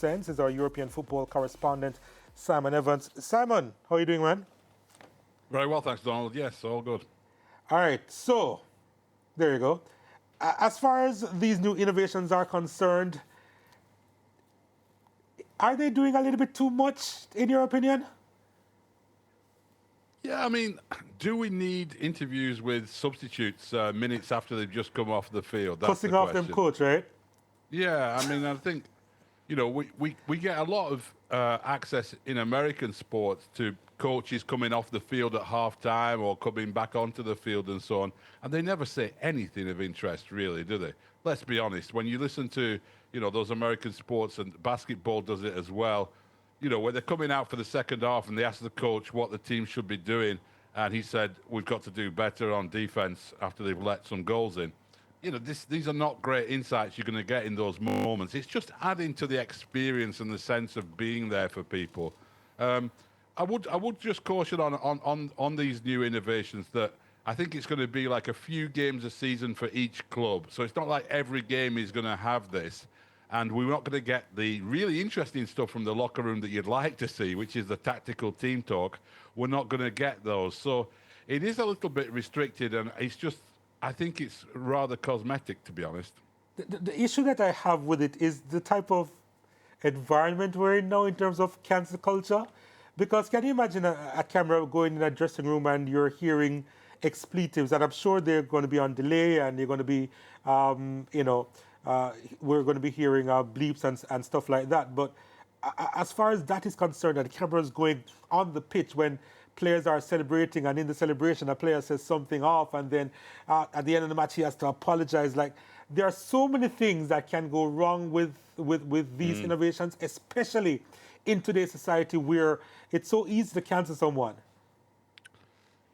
Sense is our European football correspondent, Simon Evans. Simon, how are you doing, man? Very well, thanks, Donald. Yes, all good. All right, so there you go. As far as these new innovations are concerned, are they doing a little bit too much, in your opinion? Yeah, I mean, do we need interviews with substitutes minutes after they've just come off the field? That's the Cussing off them question. coach, right? Yeah, I mean, I think, we get a lot of access in American sports to coaches coming off the field at half-time or coming back onto the field and so on, and they never say anything of interest, really, do they? Let's be honest. When you listen to, those American sports, and basketball does it as well, where they're coming out for the second half and they ask the coach what the team should be doing, and he said, we've got to do better on defense after they've let some goals in. These are not great insights you're going to get in those moments. It's just adding to the experience and the sense of being there for people. I would just caution on these new innovations that I think it's going to be like a few games a season for each club. So it's not like every game is going to have this. And we're not going to get the really interesting stuff from the locker room that you'd like to see, which is the tactical team talk. We're not going to get those. So it is a little bit restricted, and it's just, I think it's rather cosmetic, to be honest. The issue that I have with it is the type of environment we're in now in terms of cancel culture. Because can you imagine a camera going in a dressing room and you're hearing expletives, and I'm sure they're going to be on delay, and you're going to be, we're going to be hearing bleeps and stuff like that. But as far as that is concerned, and the camera is going on the pitch when players are celebrating, and in the celebration a player says something off, and then at the end of the match he has to apologize. Like, there are so many things that can go wrong with these innovations, especially in today's society where it's so easy to cancel someone.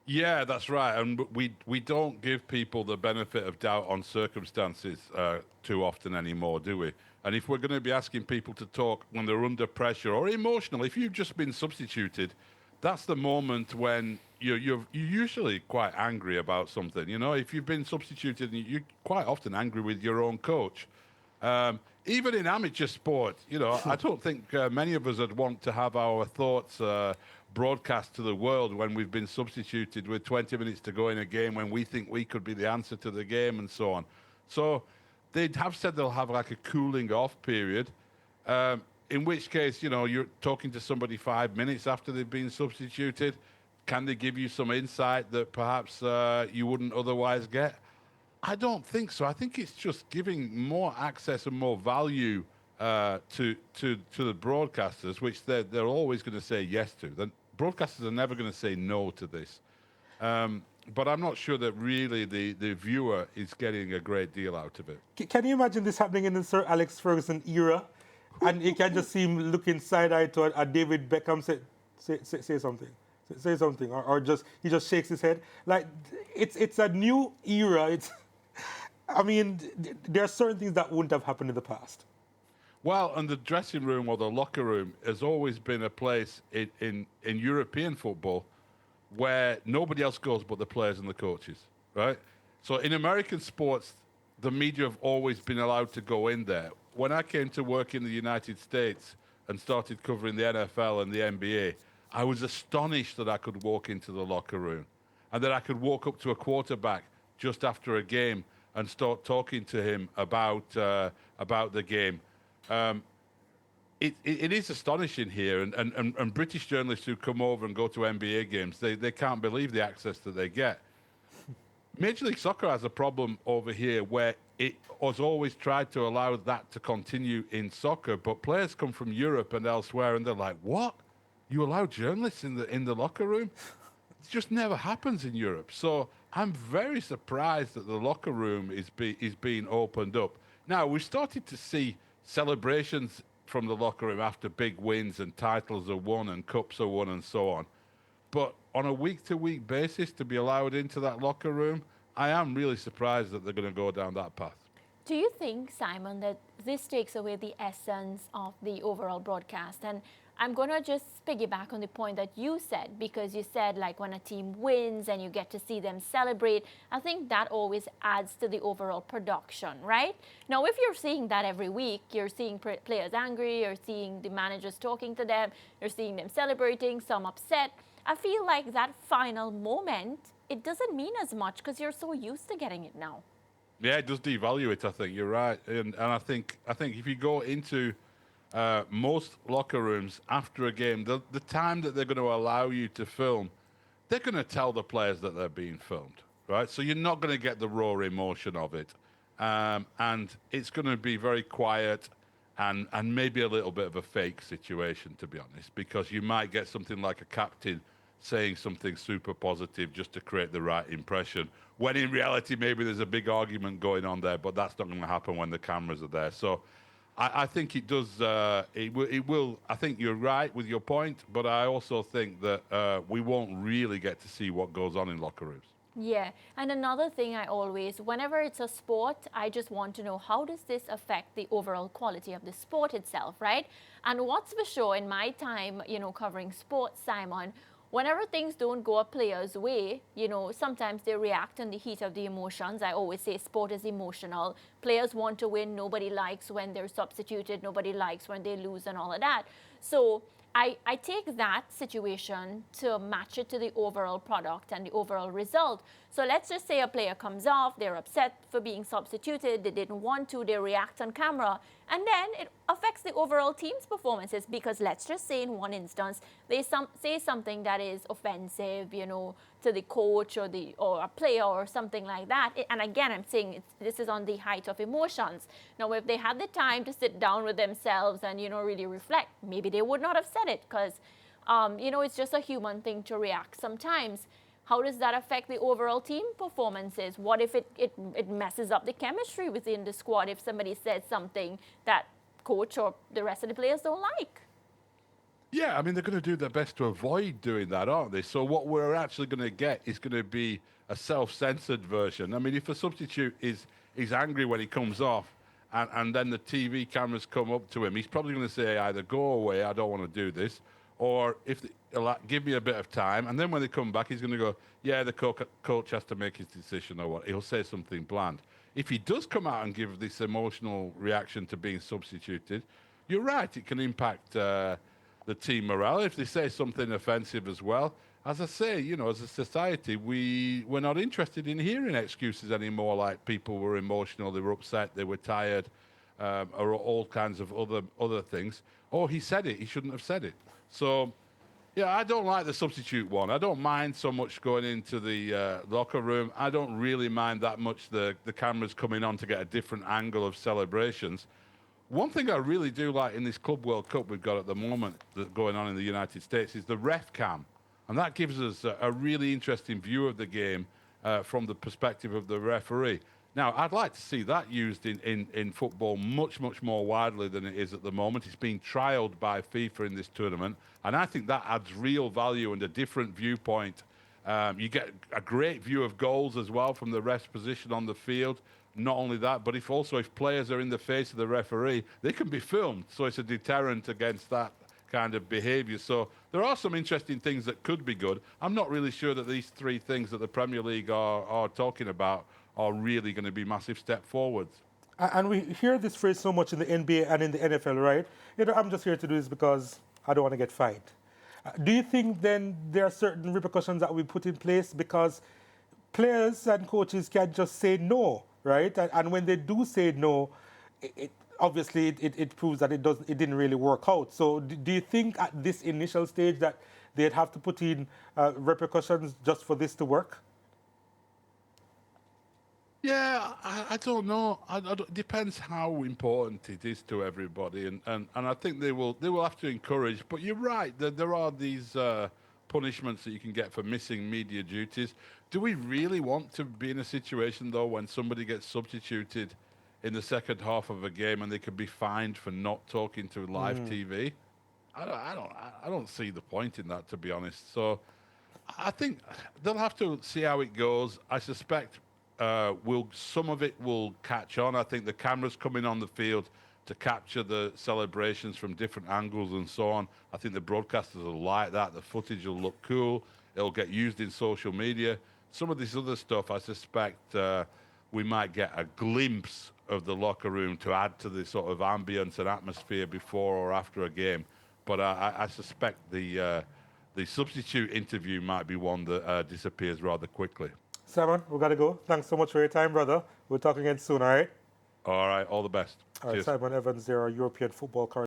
Yeah, that's right. And we don't give people the benefit of doubt on circumstances too often anymore, do we? And if we're going to be asking people to talk when they're under pressure or emotional, if you've just been substituted, that's the moment when you're usually quite angry about something. If you've been substituted, you're quite often angry with your own coach. Even in amateur sport, I don't think many of us would want to have our thoughts broadcast to the world when we've been substituted with 20 minutes to go in a game when we think we could be the answer to the game and so on. So they have said they'll have like a cooling off period, in which case, you're talking to somebody 5 minutes after they've been substituted. Can they give you some insight that perhaps you wouldn't otherwise get? I don't think so. I think it's just giving more access and more value to the broadcasters, which they're always going to say yes to. The broadcasters are never going to say no to this. But I'm not sure that really the viewer is getting a great deal out of it. Can you imagine this happening in the Sir Alex Ferguson era? And you can just see him looking side-eye to a David Beckham say something. Say something. Or he just shakes his head. Like, it's a new era. There are certain things that wouldn't have happened in the past. Well, and the dressing room or the locker room has always been a place in European football where nobody else goes but the players and the coaches, right? So in American sports, the media have always been allowed to go in there. When I came to work in the United States and started covering the NFL and the NBA, I was astonished that I could walk into the locker room and that I could walk up to a quarterback just after a game and start talking to him about the game. It is astonishing here, and British journalists who come over and go to NBA games, they can't believe the access that they get. Major League Soccer has a problem over here where it has always tried to allow that to continue in soccer, but players come from Europe and elsewhere, and they're like, "What? You allow journalists in the locker room?" It just never happens in Europe. So I'm very surprised that the locker room is being opened up. Now, we've started to see celebrations from the locker room after big wins and titles are won and cups are won and so on. But on a week-to-week basis, to be allowed into that locker room, I am really surprised that they're going to go down that path. Do you think, Simon, that this takes away the essence of the overall broadcast? And I'm going to just piggyback on the point that you said, because you said like when a team wins and you get to see them celebrate, I think that always adds to the overall production, right? Now, if you're seeing that every week, you're seeing players angry, you're seeing the managers talking to them, you're seeing them celebrating, some upset. I feel like that final moment, it doesn't mean as much because you're so used to getting it now. Yeah, it does devalue it. I think you're right, and I think if you go into most locker rooms after a game, the time that they're going to allow you to film, they're going to tell the players that they're being filmed, right? So you're not going to get the raw emotion of it, and it's going to be very quiet and maybe a little bit of a fake situation, to be honest, because you might get something like a captain saying something super positive just to create the right impression, when in reality maybe there's a big argument going on there, but that's not going to happen when the cameras are there. So I think it does. It will. I think you're right with your point, but I also think that we won't really get to see what goes on in locker rooms. Yeah, and another thing I always, whenever it's a sport, I just want to know how does this affect the overall quality of the sport itself, right? And what's for sure in my time, covering sports, Simon, whenever things don't go a player's way, sometimes they react in the heat of the emotions. I always say sport is emotional. Players want to win. Nobody likes when they're substituted. Nobody likes when they lose and all of that. So I take that situation to match it to the overall product and the overall result. So let's just say a player comes off, they're upset for being substituted, they didn't want to, they react on camera, and then it affects the overall team's performances because let's just say in one instance, they say something that is offensive, to the coach or a player or something like that. And again, I'm saying this is on the height of emotions. Now, if they had the time to sit down with themselves and, really reflect, maybe they would not have said it because, it's just a human thing to react sometimes. How does that affect the overall team performances? What if it messes up the chemistry within the squad if somebody says something that coach or the rest of the players don't like? Yeah, I mean, they're going to do their best to avoid doing that, aren't they? So what we're actually going to get is going to be a self-censored version. I mean, if a substitute is angry when he comes off and then the TV cameras come up to him, he's probably going to say either go away, I don't want to do this, or give me a bit of time. And then when they come back, he's going to go, yeah, the coach has to make his decision or what. He'll say something bland. If he does come out and give this emotional reaction to being substituted, you're right, it can impact the team morale. If they say something offensive as well, as I say, as a society, we're not interested in hearing excuses anymore, like people were emotional, they were upset, they were tired, or all kinds of other things. Oh, he said it, he shouldn't have said it. So, yeah, I don't like the substitute one. I don't mind so much going into the locker room. I don't really mind that much the cameras coming on to get a different angle of celebrations. One thing I really do like in this Club World Cup we've got at the moment that's going on in the United States is the ref cam. And that gives us a really interesting view of the game from the perspective of the referee. Now, I'd like to see that used in football much, much more widely than it is at the moment. It's being trialled by FIFA in this tournament, and I think that adds real value and a different viewpoint. You get a great view of goals as well from the ref's position on the field. Not only that, but if players are in the face of the referee, they can be filmed. So it's a deterrent against that kind of behaviour. So there are some interesting things that could be good. I'm not really sure that these three things that the Premier League are talking about are really going to be massive step forwards. And we hear this phrase so much in the NBA and in the NFL, right? I'm just here to do this because I don't want to get fined. Do you think then there are certain repercussions that we put in place because players and coaches can't just say no, right? And when they do say no, obviously it proves that it didn't really work out. So do you think at this initial stage that they'd have to put in repercussions just for this to work? Yeah, I don't know. It depends how important it is to everybody, and I think they will have to encourage. But you're right, there are these punishments that you can get for missing media duties. Do we really want to be in a situation though when somebody gets substituted in the second half of a game and they could be fined for not talking to live TV? I don't see the point in that, to be honest. So I think they'll have to see how it goes. I suspect some of it will catch on. I think the cameras coming on the field to capture the celebrations from different angles and so on. I think the broadcasters will like that. The footage will look cool. It'll get used in social media. Some of this other stuff, I suspect we might get a glimpse of the locker room to add to the sort of ambience and atmosphere before or after a game. But I suspect the substitute interview might be one that disappears rather quickly. Simon, we got to go. Thanks so much for your time, brother. We'll talk again soon, all right? All right, all the best. All right, Cheers. Simon Evans, there, our European football correspondent.